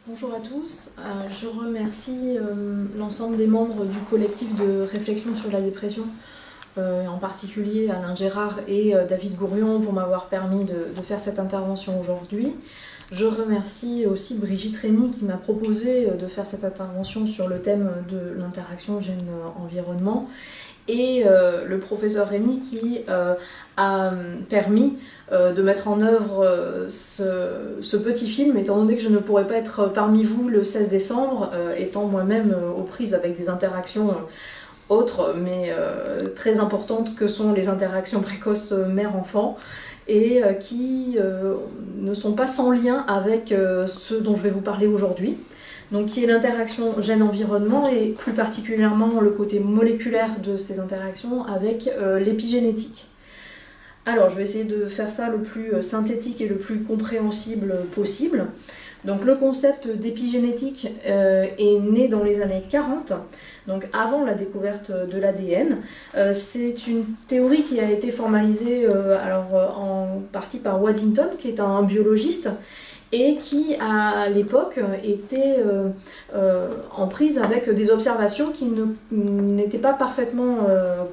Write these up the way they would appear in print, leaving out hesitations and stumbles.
Bonjour à tous, je remercie l'ensemble des membres du collectif de réflexion sur la dépression, en particulier Alain Gérard et David Gourion pour m'avoir permis de faire cette intervention aujourd'hui. Je remercie aussi Brigitte Rémy qui m'a proposé de faire cette intervention sur le thème de l'interaction gène-environnement et le professeur Rémy qui a permis de mettre en œuvre ce petit film, étant donné que je ne pourrais pas être parmi vous le 16 décembre, étant moi-même aux prises avec des interactions autres, mais très importantes que sont les interactions précoces mère-enfant, et qui ne sont pas sans lien avec ce dont je vais vous parler aujourd'hui. Donc, qui est l'interaction gène-environnement et plus particulièrement le côté moléculaire de ces interactions avec l'épigénétique. Alors, je vais essayer de faire ça le plus synthétique et le plus compréhensible possible. Donc, le concept d'épigénétique est né dans les années 40, donc avant la découverte de l'ADN. C'est une théorie qui a été formalisée en partie par Waddington, qui est un biologiste, et qui, à l'époque, était en prise avec des observations qui n'étaient pas parfaitement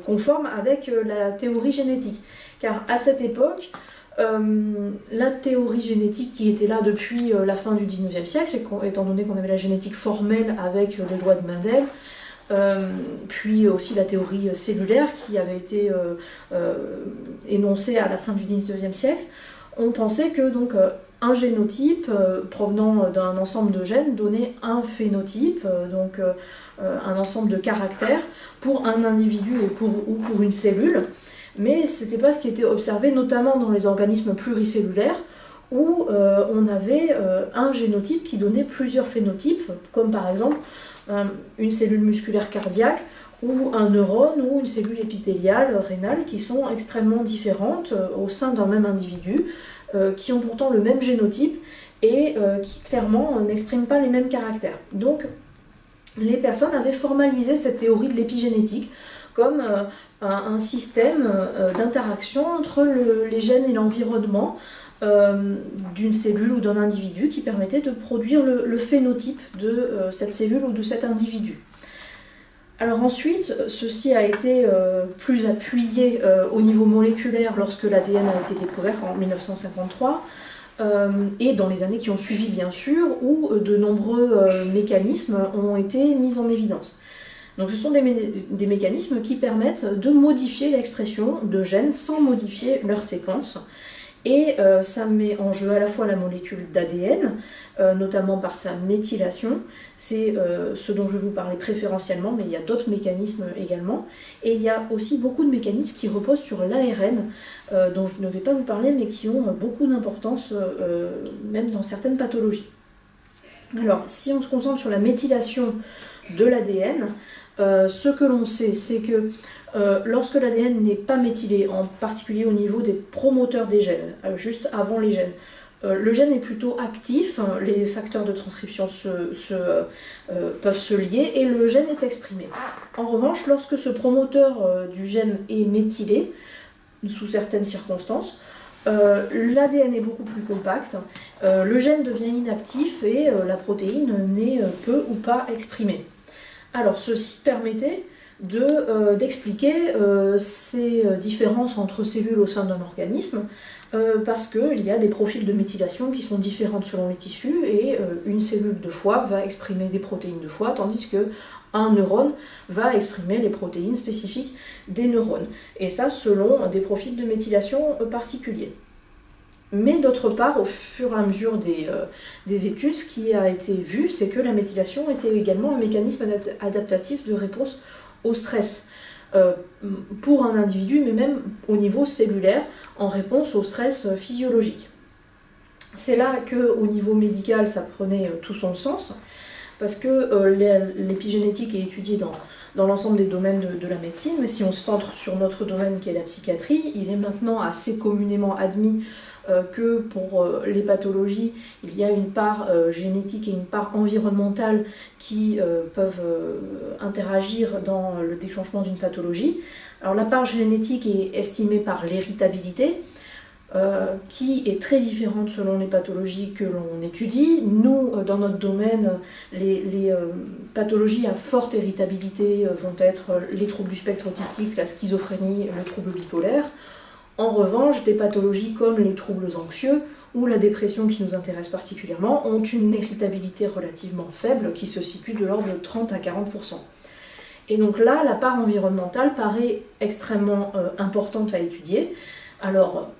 conformes avec la théorie génétique. Car à cette époque, la théorie génétique qui était là depuis la fin du 19e siècle, étant donné qu'on avait la génétique formelle avec les lois de Mendel, puis aussi la théorie cellulaire qui avait été énoncée à la fin du 19e siècle, on pensait que donc un génotype provenant d'un ensemble de gènes donnait un phénotype, donc un ensemble de caractères pour un individu ou pour une cellule. Mais ce n'était pas ce qui était observé, notamment dans les organismes pluricellulaires, où on avait un génotype qui donnait plusieurs phénotypes, comme par exemple une cellule musculaire cardiaque, ou un neurone, ou une cellule épithéliale rénale, qui sont extrêmement différentes au sein d'un même individu, qui ont pourtant le même génotype et qui clairement n'expriment pas les mêmes caractères. Donc les personnes avaient formalisé cette théorie de l'épigénétique comme un système d'interaction entre les gènes et l'environnement d'une cellule ou d'un individu qui permettait de produire le phénotype de cette cellule ou de cet individu. Alors ensuite, ceci a été plus appuyé au niveau moléculaire lorsque l'ADN a été découvert en 1953, et dans les années qui ont suivi bien sûr, où de nombreux mécanismes ont été mis en évidence. Donc ce sont des mécanismes qui permettent de modifier l'expression de gènes sans modifier leur séquence. Et ça met en jeu à la fois la molécule d'ADN, notamment par sa méthylation, c'est ce dont je vais vous parler préférentiellement, mais il y a d'autres mécanismes également. Et il y a aussi beaucoup de mécanismes qui reposent sur l'ARN, dont je ne vais pas vous parler, mais qui ont beaucoup d'importance, même dans certaines pathologies. Alors, si on se concentre sur la méthylation de l'ADN, ce que l'on sait, c'est que lorsque l'ADN n'est pas méthylé, en particulier au niveau des promoteurs des gènes, juste avant les gènes, le gène est plutôt actif, les facteurs de transcription peuvent se lier et le gène est exprimé. En revanche, lorsque ce promoteur du gène est méthylé, sous certaines circonstances, l'ADN est beaucoup plus compact, le gène devient inactif et la protéine n'est peu ou pas exprimée. Alors ceci permettait d'expliquer ces différences entre cellules au sein d'un organisme, parce qu'il y a des profils de méthylation qui sont différents selon les tissus, et une cellule de foie va exprimer des protéines de foie, tandis qu'un neurone va exprimer les protéines spécifiques des neurones, et ça selon des profils de méthylation particuliers. Mais d'autre part, au fur et à mesure des études, ce qui a été vu, c'est que la méthylation était également un mécanisme adaptatif de réponse au stress pour un individu, mais même au niveau cellulaire, en réponse au stress physiologique. C'est là qu'au niveau médical, ça prenait tout son sens, parce que l'épigénétique est étudiée dans l'ensemble des domaines de la médecine, mais si on se centre sur notre domaine qui est la psychiatrie, il est maintenant assez communément admis que pour les pathologies, il y a une part génétique et une part environnementale qui peuvent interagir dans le déclenchement d'une pathologie. Alors la part génétique est estimée par l'héritabilité. qui est très différente selon les pathologies que l'on étudie. Nous, dans notre domaine, les pathologies à forte héritabilité vont être les troubles du spectre autistique, la schizophrénie, le trouble bipolaire. En revanche, des pathologies comme les troubles anxieux ou la dépression qui nous intéresse particulièrement ont une héritabilité relativement faible qui se situe de l'ordre de 30 à 40%. Et donc là, la part environnementale paraît extrêmement importante à étudier. Alors,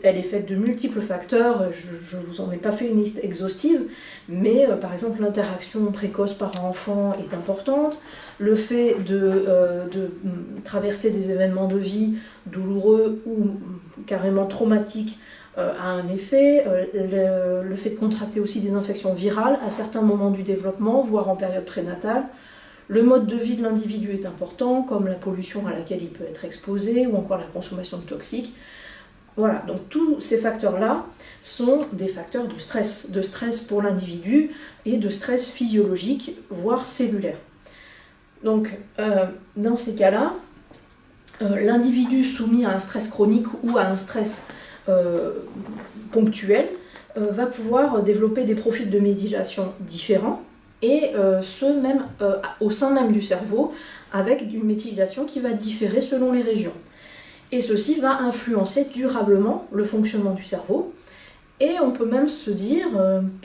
elle est faite de multiples facteurs, je ne vous en ai pas fait une liste exhaustive, mais par exemple l'interaction précoce parent-enfant est importante, le fait de traverser des événements de vie douloureux ou carrément traumatiques a un effet, le fait de contracter aussi des infections virales à certains moments du développement, voire en période prénatale. Le mode de vie de l'individu est important, comme la pollution à laquelle il peut être exposé, ou encore la consommation de toxiques. Voilà, donc tous ces facteurs-là sont des facteurs de stress pour l'individu et de stress physiologique, voire cellulaire. Donc, dans ces cas-là, l'individu soumis à un stress chronique ou à un stress ponctuel va pouvoir développer des profils de médiation différents, et ce même au sein même du cerveau, avec une méthylation qui va différer selon les régions. Et ceci va influencer durablement le fonctionnement du cerveau. Et on peut même se dire,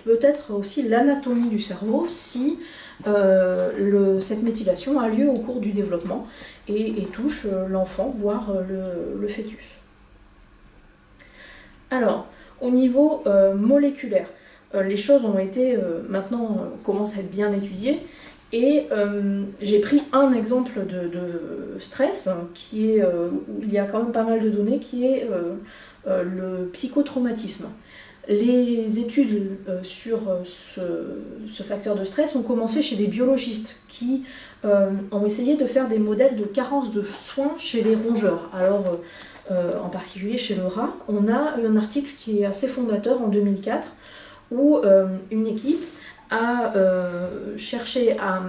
peut-être aussi l'anatomie du cerveau, si cette méthylation a lieu au cours du développement et touche l'enfant, voire le fœtus. Alors, au niveau moléculaire, les choses ont été, maintenant, commencent à être bien étudiées. Et j'ai pris un exemple de stress qui est, où il y a quand même pas mal de données, qui est le psychotraumatisme. Les études sur ce facteur de stress ont commencé chez des biologistes qui ont essayé de faire des modèles de carence de soins chez les rongeurs. Alors, en particulier chez le rat, on a un article qui est assez fondateur en 2004 où une équipe a cherché à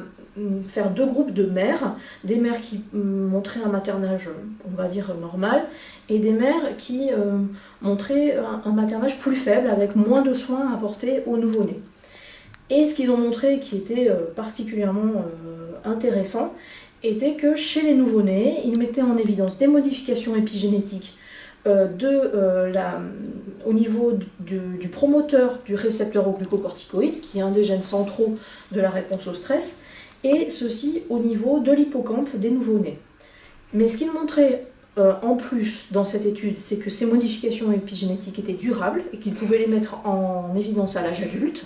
faire deux groupes de mères, des mères qui montraient un maternage, on va dire, normal, et des mères qui montraient un maternage plus faible, avec moins de soins apportés aux nouveau-nés. Et ce qu'ils ont montré, qui était particulièrement intéressant, était que chez les nouveau-nés, ils mettaient en évidence des modifications épigénétiques au niveau du promoteur du récepteur au glucocorticoïde, qui est un des gènes centraux de la réponse au stress, et ceci au niveau de l'hippocampe des nouveau-nés. Mais ce qu'il montrait en plus dans cette étude, c'est que ces modifications épigénétiques étaient durables et qu'ils pouvaient les mettre en évidence à l'âge adulte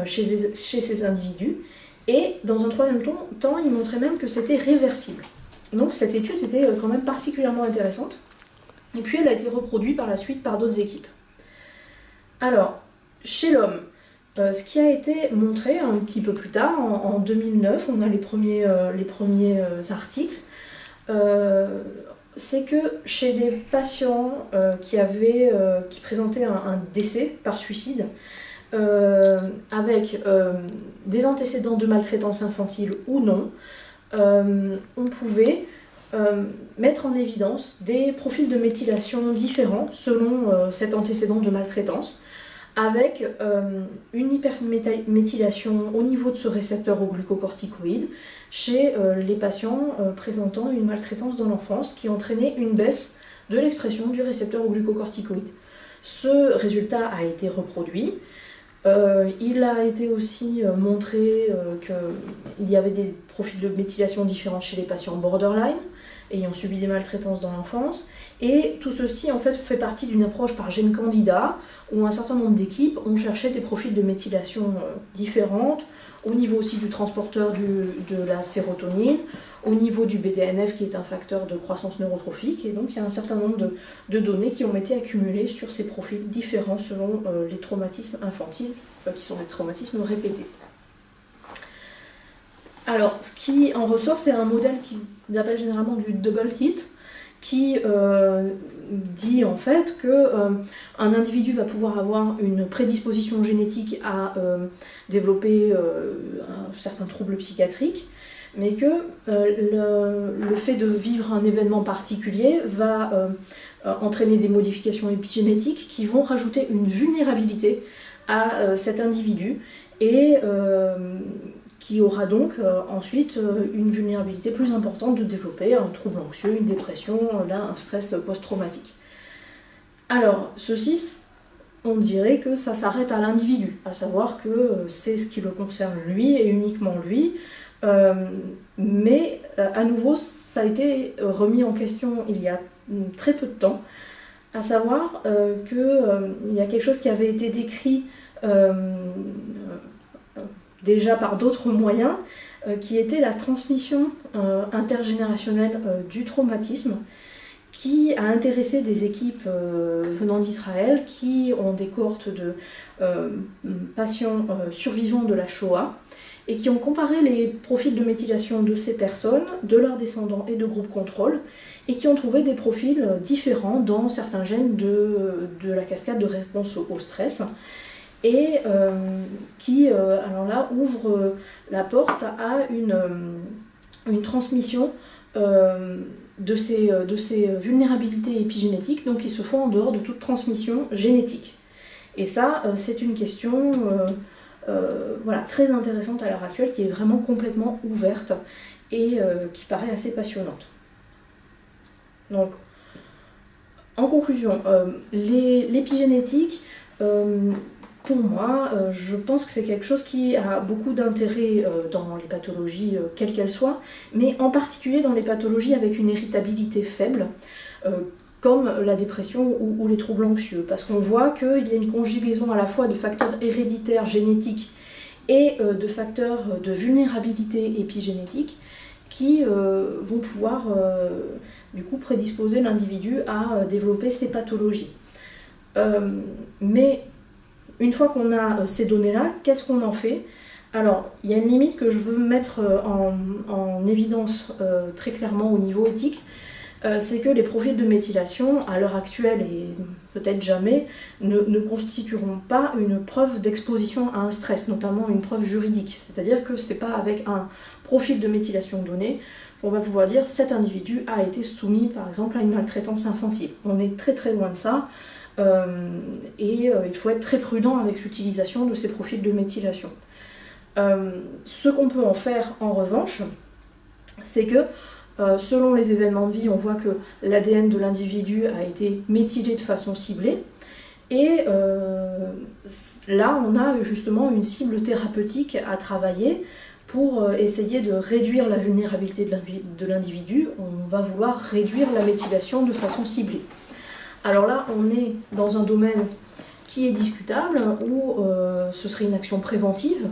chez ces individus. Et dans un troisième temps, il montrait même que c'était réversible. Donc cette étude était quand même particulièrement intéressante. Et puis elle a été reproduite par la suite par d'autres équipes. Alors, chez l'homme, ce qui a été montré un petit peu plus tard, en 2009, on a les premiers articles, c'est que chez des patients qui présentaient un décès par suicide, avec des antécédents de maltraitance infantile ou non, on pouvait mettre en évidence des profils de méthylation différents selon cet antécédent de maltraitance, avec une hyperméthylation au niveau de ce récepteur au glucocorticoïde chez les patients présentant une maltraitance dans l'enfance qui entraînait une baisse de l'expression du récepteur au glucocorticoïde. Ce résultat a été reproduit. Il a été aussi montré qu'il y avait des profils de méthylation différents chez les patients borderline, ayant subi des maltraitances dans l'enfance. Et tout ceci en fait fait partie d'une approche par gène candidat, où un certain nombre d'équipes ont cherché des profils de méthylation différentes, au niveau aussi du transporteur de la sérotonine, au niveau du BDNF qui est un facteur de croissance neurotrophique, et donc il y a un certain nombre de données qui ont été accumulées sur ces profils différents selon les traumatismes infantiles, qui sont des traumatismes répétés. Alors, ce qui en ressort, c'est un modèle qu'ils appellent généralement du double hit, qui dit en fait qu'un individu va pouvoir avoir une prédisposition génétique à développer un certain trouble psychiatrique, mais que le fait de vivre un événement particulier va entraîner des modifications épigénétiques qui vont rajouter une vulnérabilité à cet individu et qui aura donc ensuite une vulnérabilité plus importante de développer un trouble anxieux, une dépression, là, un stress post-traumatique. Alors, ceci, on dirait que ça s'arrête à l'individu, à savoir que c'est ce qui le concerne lui et uniquement lui, mais à nouveau, ça a été remis en question il y a très peu de temps, à savoir qu'il y a quelque chose qui avait été décrit déjà par d'autres moyens, qui était la transmission intergénérationnelle du traumatisme, qui a intéressé des équipes venant d'Israël qui ont des cohortes de patients survivants de la Shoah et qui ont comparé les profils de méthylation de ces personnes, de leurs descendants et de groupes contrôle, et qui ont trouvé des profils différents dans certains gènes de la cascade de réponse au stress, et qui, alors là, ouvre la porte à une transmission de ces vulnérabilités épigénétiques, donc qui se font en dehors de toute transmission génétique. Et ça, c'est une question voilà, très intéressante à l'heure actuelle, qui est vraiment complètement ouverte et qui paraît assez passionnante. Donc, en conclusion, l'épigénétique, pour moi, je pense que c'est quelque chose qui a beaucoup d'intérêt dans les pathologies, quelles qu'elles soient, mais en particulier dans les pathologies avec une héritabilité faible, comme la dépression ou les troubles anxieux, parce qu'on voit qu'il y a une conjugaison à la fois de facteurs héréditaires génétiques et de facteurs de vulnérabilité épigénétique qui vont pouvoir du coup prédisposer l'individu à développer ces pathologies. Mais une fois qu'on a ces données-là, qu'est-ce qu'on en fait? Alors, il y a une limite que je veux mettre en évidence très clairement au niveau éthique, c'est que les profils de méthylation, à l'heure actuelle et peut-être jamais, ne constitueront pas une preuve d'exposition à un stress, notamment une preuve juridique. C'est-à-dire que c'est pas avec un profil de méthylation donné qu'on va pouvoir dire cet individu a été soumis par exemple à une maltraitance infantile. On est très très loin de ça. Et il faut être très prudent avec l'utilisation de ces profils de méthylation. Ce qu'on peut en faire en revanche, c'est que selon les événements de vie, on voit que l'ADN de l'individu a été méthylé de façon ciblée, et là on a justement une cible thérapeutique à travailler pour essayer de réduire la vulnérabilité de l'individu. On va vouloir réduire la méthylation de façon ciblée. Alors là, on est dans un domaine qui est discutable, où ce serait une action préventive,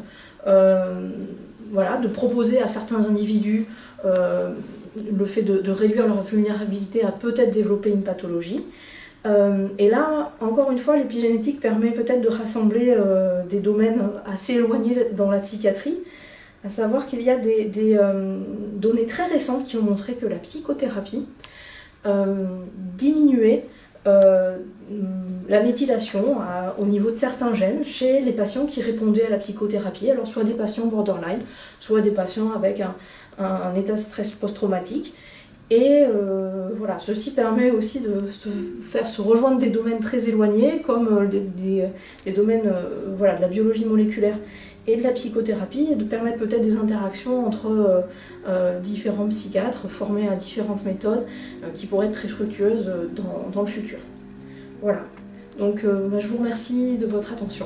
voilà, de proposer à certains individus le fait de réduire leur vulnérabilité à peut-être développer une pathologie. Et là, encore une fois, l'épigénétique permet peut-être de rassembler des domaines assez éloignés dans la psychiatrie, à savoir qu'il y a des données très récentes qui ont montré que la psychothérapie diminuait la méthylation au niveau de certains gènes chez les patients qui répondaient à la psychothérapie, alors soit des patients borderline, soit des patients avec un état de stress post-traumatique. Et voilà, ceci permet aussi de faire se rejoindre des domaines très éloignés, comme les domaines voilà, de la biologie moléculaire et de la psychothérapie, et de permettre peut-être des interactions entre différents psychiatres formés à différentes méthodes qui pourraient être très fructueuses dans le futur. Voilà, donc je vous remercie de votre attention.